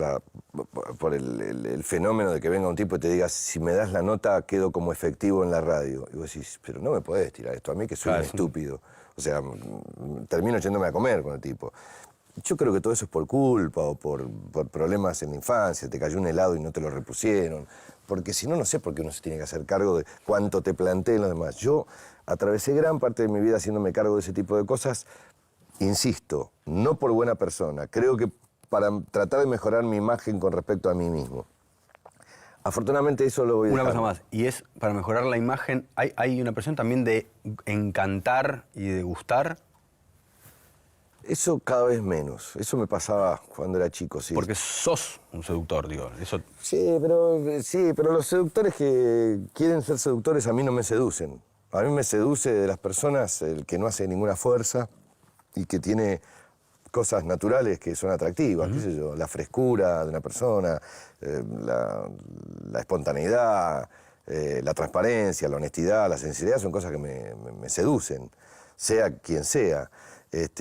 el fenómeno de que venga un tipo y te diga, si me das la nota, quedo como efectivo en la radio. Y vos decís, pero no me podés tirar esto a mí, que soy un estúpido. O sea, termino yéndome a comer con el tipo. Yo creo que todo eso es por culpa o por problemas en la infancia, te cayó un helado y no te lo repusieron. Porque si no, no sé por qué uno se tiene que hacer cargo de cuánto te planteen los demás. Yo atravesé gran parte de mi vida haciéndome cargo de ese tipo de cosas, insisto, no por buena persona. Creo que para tratar de mejorar mi imagen con respecto a mí mismo. Afortunadamente eso lo voy a Una cosa más, y es para mejorar la imagen, hay una presión también de encantar y de gustar. Eso cada vez menos. Eso me pasaba cuando era chico, sí. Porque sos un seductor, digo. Eso... Sí, pero los seductores que quieren ser seductores a mí no me seducen. A mí me seduce de las personas el que no hace ninguna fuerza y que tiene cosas naturales que son atractivas, qué sé yo, la frescura de una persona, la espontaneidad, la transparencia, la honestidad, la sinceridad, son cosas que me seducen, sea quien sea.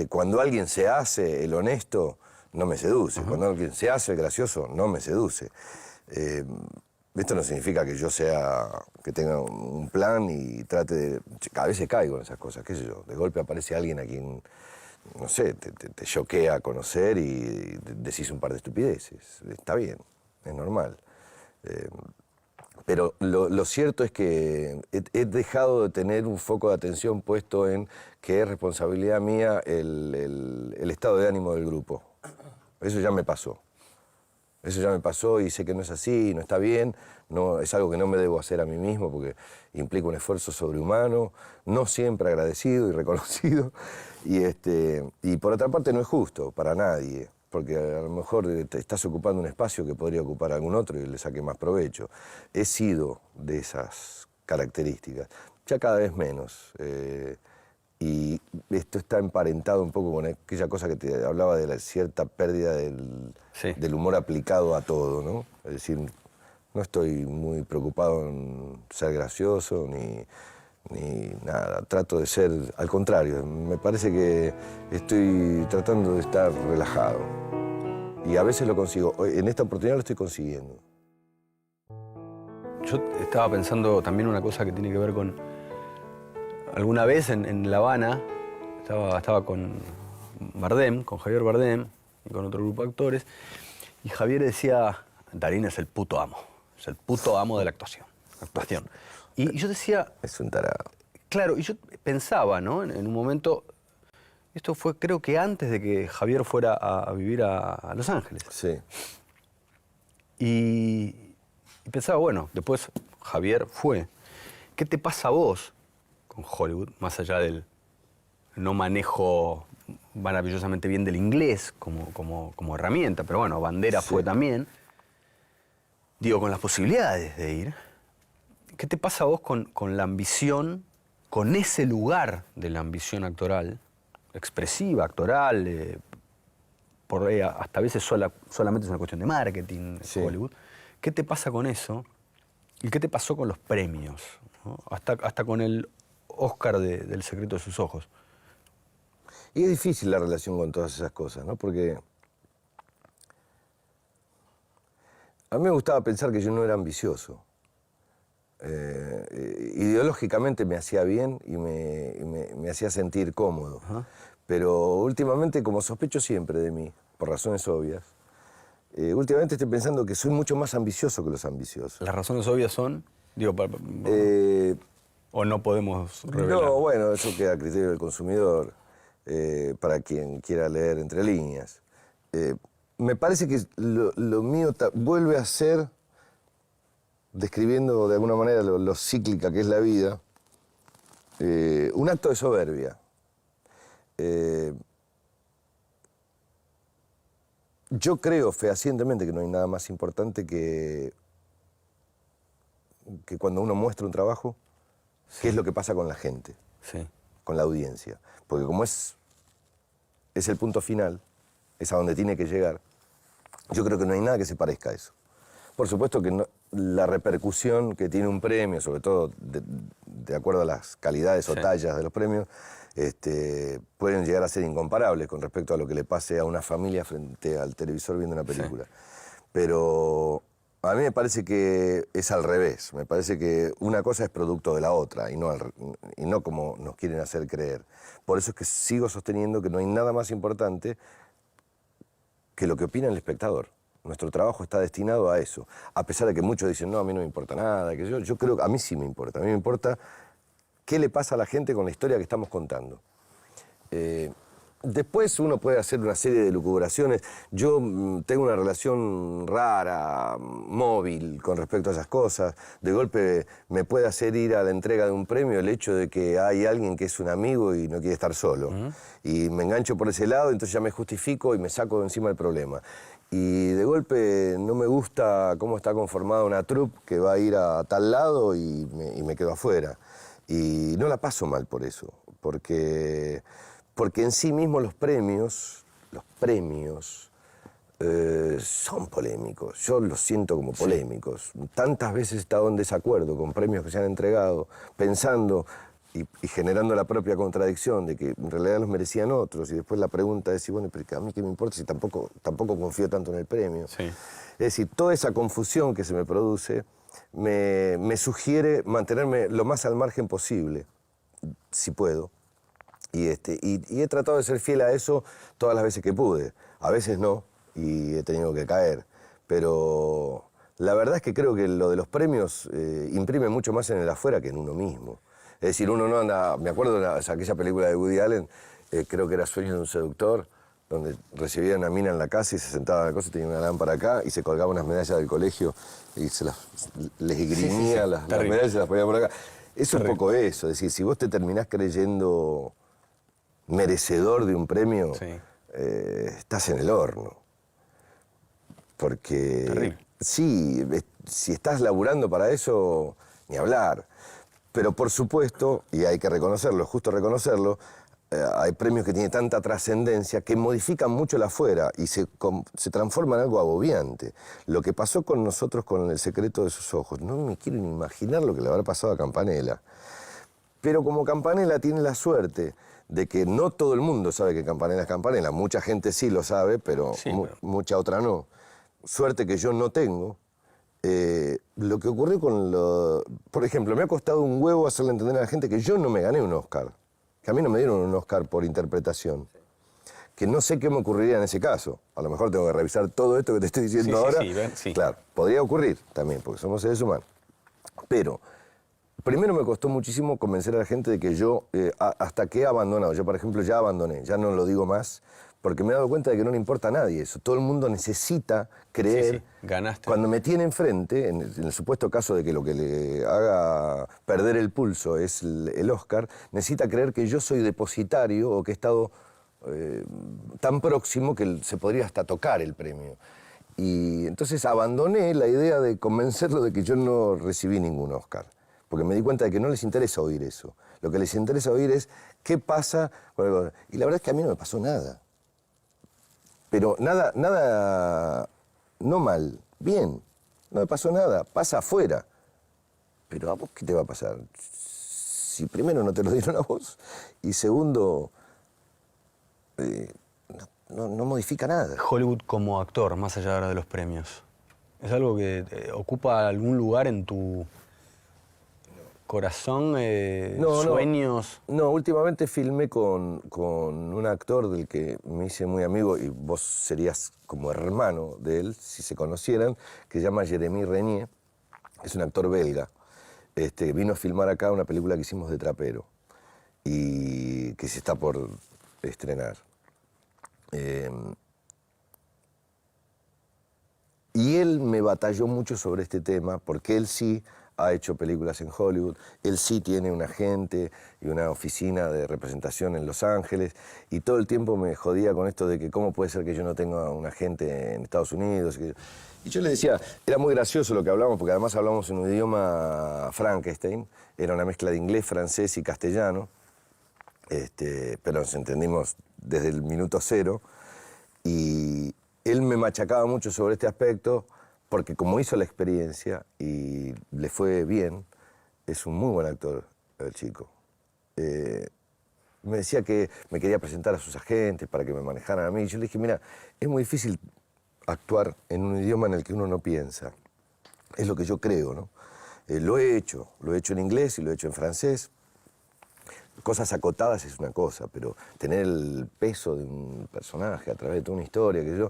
Cuando alguien se hace el honesto, no me seduce. Cuando alguien se hace el gracioso, no me seduce. Esto no significa que yo que tenga un plan y trate de... A veces caigo en esas cosas, qué sé yo. De golpe aparece alguien a quien, no sé, te choquea conocer y decís un par de estupideces. Está bien, es normal. Pero lo cierto es que he dejado de tener un foco de atención puesto en que es responsabilidad mía el estado de ánimo del grupo. Eso ya me pasó. Eso ya me pasó y sé que no es así, no está bien, no, es algo que no me debo hacer a mí mismo porque implica un esfuerzo sobrehumano, no siempre agradecido y reconocido. Y por otra parte no es justo para nadie, porque a lo mejor te estás ocupando un espacio que podría ocupar algún otro y le saque más provecho. He sido de esas características, ya cada vez menos. Y esto está emparentado un poco con aquella cosa que te hablaba de la cierta pérdida del humor aplicado a todo, ¿no? Es decir, no estoy muy preocupado en ser gracioso ni nada. Trato de ser, al contrario, me parece que estoy tratando de estar relajado. Y a veces lo consigo. En esta oportunidad lo estoy consiguiendo. Yo estaba pensando también una cosa que tiene que ver con... Alguna vez en La Habana estaba con Bardem, con Javier Bardem y con otro grupo de actores, y Javier decía, Darín es el puto amo de la actuación. Y yo decía... Es un tarado. Claro, y yo pensaba, ¿no? En un momento, esto fue creo que antes de que Javier fuera a vivir a Los Ángeles. Sí. Y pensaba, bueno, después Javier fue. ¿Qué te pasa a vos con Hollywood, más allá del no manejo maravillosamente bien del inglés como herramienta, pero bueno, Bandera fue también, digo, con las posibilidades de ir, ¿qué te pasa a vos con la ambición, con ese lugar de la ambición actoral, expresiva, actoral, por ahí hasta a veces solamente es una cuestión de marketing, Hollywood? ¿Qué te pasa con eso? ¿Y qué te pasó con los premios? ¿No? Hasta con el Oscar del secreto de sus ojos. Y es difícil la relación con todas esas cosas, ¿no? Porque a mí me gustaba pensar que yo no era ambicioso. Ideológicamente me hacía bien y me hacía sentir cómodo. Pero últimamente, como sospecho siempre de mí, por razones obvias, últimamente estoy pensando que soy mucho más ambicioso que los ambiciosos. ¿Las razones obvias son? Digo, ¿o no podemos revelar? No, bueno, eso queda a criterio del consumidor, para quien quiera leer entre líneas. Me parece que lo mío vuelve a ser, describiendo de alguna manera lo cíclica que es la vida, un acto de soberbia. Yo creo fehacientemente que no hay nada más importante que cuando uno muestra un trabajo, qué es lo que pasa con la gente, con la audiencia. Porque como es el punto final, es a donde tiene que llegar, yo creo que no hay nada que se parezca a eso. Por supuesto que la repercusión que tiene un premio, sobre todo de acuerdo a las calidades o tallas de los premios, pueden llegar a ser incomparables con respecto a lo que le pase a una familia frente al televisor viendo una película. Pero a mí me parece que es al revés. Me parece que una cosa es producto de la otra y no como nos quieren hacer creer. Por eso es que sigo sosteniendo que no hay nada más importante que lo que opina el espectador. Nuestro trabajo está destinado a eso. A pesar de que muchos dicen, no, a mí no me importa nada. Que yo creo que a mí sí me importa. A mí me importa qué le pasa a la gente con la historia que estamos contando. Después uno puede hacer una serie de lucubraciones. Yo tengo una relación rara, móvil con respecto a esas cosas. De golpe me puede hacer ir a la entrega de un premio el hecho de que hay alguien que es un amigo y no quiere estar solo. Y me engancho por ese lado, entonces ya me justifico y me saco de encima el problema. Y de golpe no me gusta cómo está conformada una troupe que va a ir a tal lado y me quedo afuera. Y no la paso mal por eso, porque en sí mismos los premios son polémicos. Yo los siento como polémicos. Tantas veces he estado en desacuerdo con premios que se han entregado, pensando y generando la propia contradicción de que en realidad los merecían otros. Y después la pregunta es, bueno, pero a mí qué me importa si tampoco confío tanto en el premio. Sí. Es decir, toda esa confusión que se me produce me sugiere mantenerme lo más al margen posible, si puedo. Y he tratado de ser fiel a eso todas las veces que pude. A veces no, y he tenido que caer. Pero la verdad es que creo que lo de los premios imprime mucho más en el afuera que en uno mismo. Es decir, uno no anda... Me acuerdo de aquella película de Woody Allen, creo que era Sueños de un seductor, donde recibía una mina en la casa y se sentaba en la cosa y tenía una lámpara acá y se colgaba unas medallas del colegio y les esgrimía las medallas y se las ponía por acá. Es un poco eso, es decir, si vos te terminás creyendo merecedor de un premio, estás en el horno. Porque Terrible. sí, si estás laburando para eso, ni hablar. Pero por supuesto, y hay que reconocerlo, justo reconocerlo, hay premios que tienen tanta trascendencia que modifican mucho el afuera y se transforman en algo agobiante. Lo que pasó con nosotros con El secreto de sus ojos, no me quiero ni imaginar lo que le habrá pasado a Campanella. Pero como Campanella tiene la suerte de que no todo el mundo sabe que Campanella es Campanella, mucha gente sí lo sabe, pero mucha otra no. Suerte que yo no tengo. Lo que ocurrió por ejemplo, me ha costado un huevo hacerle entender a la gente que yo no me gané un Oscar. Que a mí no me dieron un Oscar por interpretación. Que no sé qué me ocurriría en ese caso. A lo mejor tengo que revisar todo esto que te estoy diciendo ahora. Sí. Claro, podría ocurrir también, porque somos seres humanos. Pero primero me costó muchísimo convencer a la gente de que yo, hasta que he abandonado, yo por ejemplo ya abandoné, ya no lo digo más, porque me he dado cuenta de que no le importa a nadie eso. Todo el mundo necesita creer. Ganaste. Cuando me tiene enfrente, en el supuesto caso de que lo que le haga perder el pulso es el Oscar, necesita creer que yo soy depositario o que he estado tan próximo que se podría hasta tocar el premio. Y entonces abandoné la idea de convencerlo de que yo no recibí ningún Oscar. Porque me di cuenta de que no les interesa oír eso. Lo que les interesa oír es qué pasa. Y la verdad es que a mí no me pasó nada. Pero nada, no mal, bien. No me pasó nada, pasa afuera. Pero ¿a vos qué te va a pasar? Si primero no te lo dieron a vos y segundo, no modifica nada. Hollywood como actor, más allá ahora de los premios, ¿es algo que ocupa algún lugar en tu corazón, sueños? No, últimamente filmé con un actor del que me hice muy amigo y vos serías como hermano de él, si se conocieran, que se llama Jérémy Renier. Es un actor belga. Vino a filmar acá una película que hicimos de trapero y que se está por estrenar. Y él me batalló mucho sobre este tema porque él sí ha hecho películas en Hollywood, él sí tiene un agente y una oficina de representación en Los Ángeles y todo el tiempo me jodía con esto de que cómo puede ser que yo no tenga un agente en Estados Unidos. Y yo le decía, era muy gracioso lo que hablamos porque además hablamos en un idioma Frankenstein, era una mezcla de inglés, francés y castellano, pero nos entendimos desde el minuto cero y él me machacaba mucho sobre este aspecto porque como hizo la experiencia y le fue bien, es un muy buen actor el chico. Me decía que me quería presentar a sus agentes para que me manejaran a mí. Yo le dije, mira, es muy difícil actuar en un idioma en el que uno no piensa. Es lo que yo creo, ¿no? Lo he hecho en inglés y lo he hecho en francés. Cosas acotadas es una cosa, pero tener el peso de un personaje a través de toda una historia, que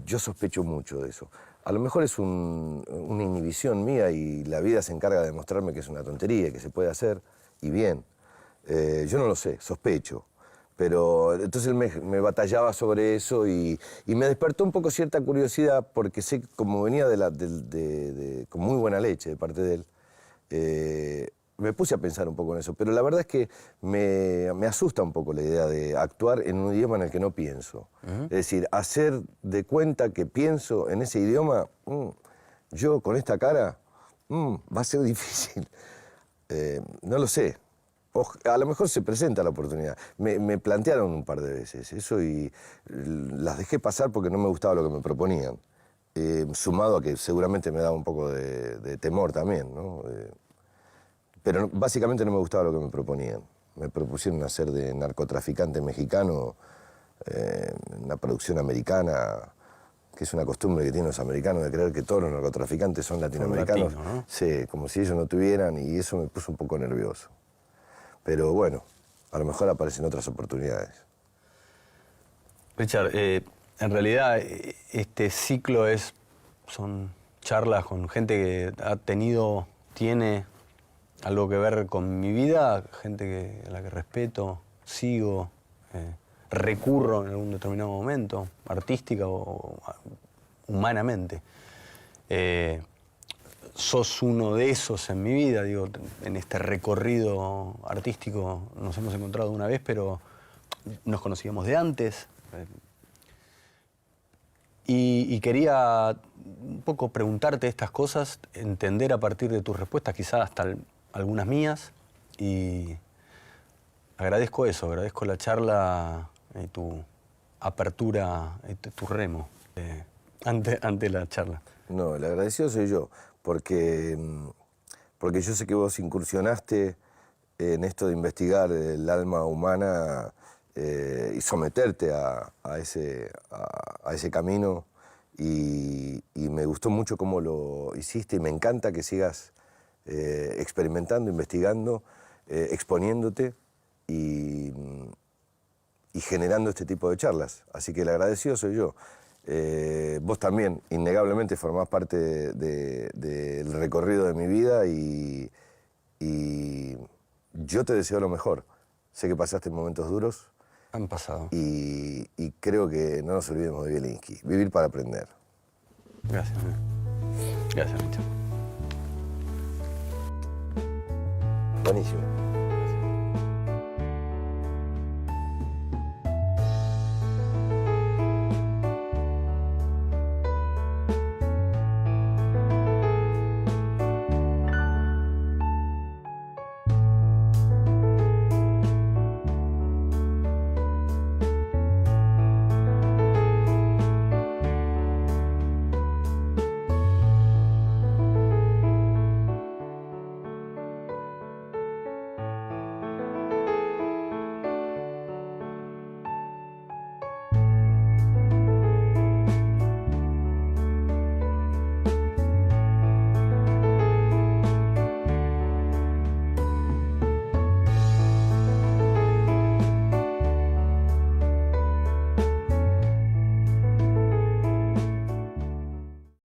yo sospecho mucho de eso. A lo mejor es una inhibición mía y la vida se encarga de demostrarme que es una tontería, que se puede hacer, y bien. Yo no lo sé, sospecho. Pero entonces él me batallaba sobre eso y me despertó un poco cierta curiosidad porque sé que como venía con muy buena leche de parte de él, me puse a pensar un poco en eso. Pero la verdad es que me asusta un poco la idea de actuar en un idioma en el que no pienso. Es decir, hacer de cuenta que pienso en ese idioma, yo con esta cara, va a ser difícil. No lo sé. A lo mejor se presenta la oportunidad. Me plantearon un par de veces eso y las dejé pasar porque no me gustaba lo que me proponían. Sumado a que seguramente me daba un poco de temor también, ¿no? Pero básicamente no me gustaba lo que me proponían. Me propusieron hacer de narcotraficante mexicano en una producción americana, que es una costumbre que tienen los americanos de creer que todos los narcotraficantes son latinoamericanos. Son latinos, ¿no? Sí, como si ellos no tuvieran, y eso me puso un poco nervioso. Pero bueno, a lo mejor aparecen otras oportunidades. Richard, en realidad este ciclo son charlas con gente que tiene algo que ver con mi vida, gente a la que respeto, sigo, recurro en algún determinado momento, artística o humanamente. Sos uno de esos en mi vida, digo, en este recorrido artístico nos hemos encontrado una vez, pero nos conocíamos de antes. Y quería un poco preguntarte estas cosas, entender a partir de tus respuestas, quizás hasta algunas mías, y agradezco eso, agradezco la charla y tu apertura, tu remo ante la charla. No, el agradecido soy yo, porque yo sé que vos incursionaste en esto de investigar el alma humana y someterte a ese camino, y me gustó mucho cómo lo hiciste y me encanta que sigas experimentando, investigando, exponiéndote y generando este tipo de charlas. Así que el agradecido soy yo. Vos también, innegablemente, formás parte del recorrido de mi vida y yo te deseo lo mejor. Sé que pasaste momentos duros. Han pasado. Y creo que no nos olvidemos de Bielinski. Vivir para aprender. Gracias. Gracias, Richard. Buenísimo.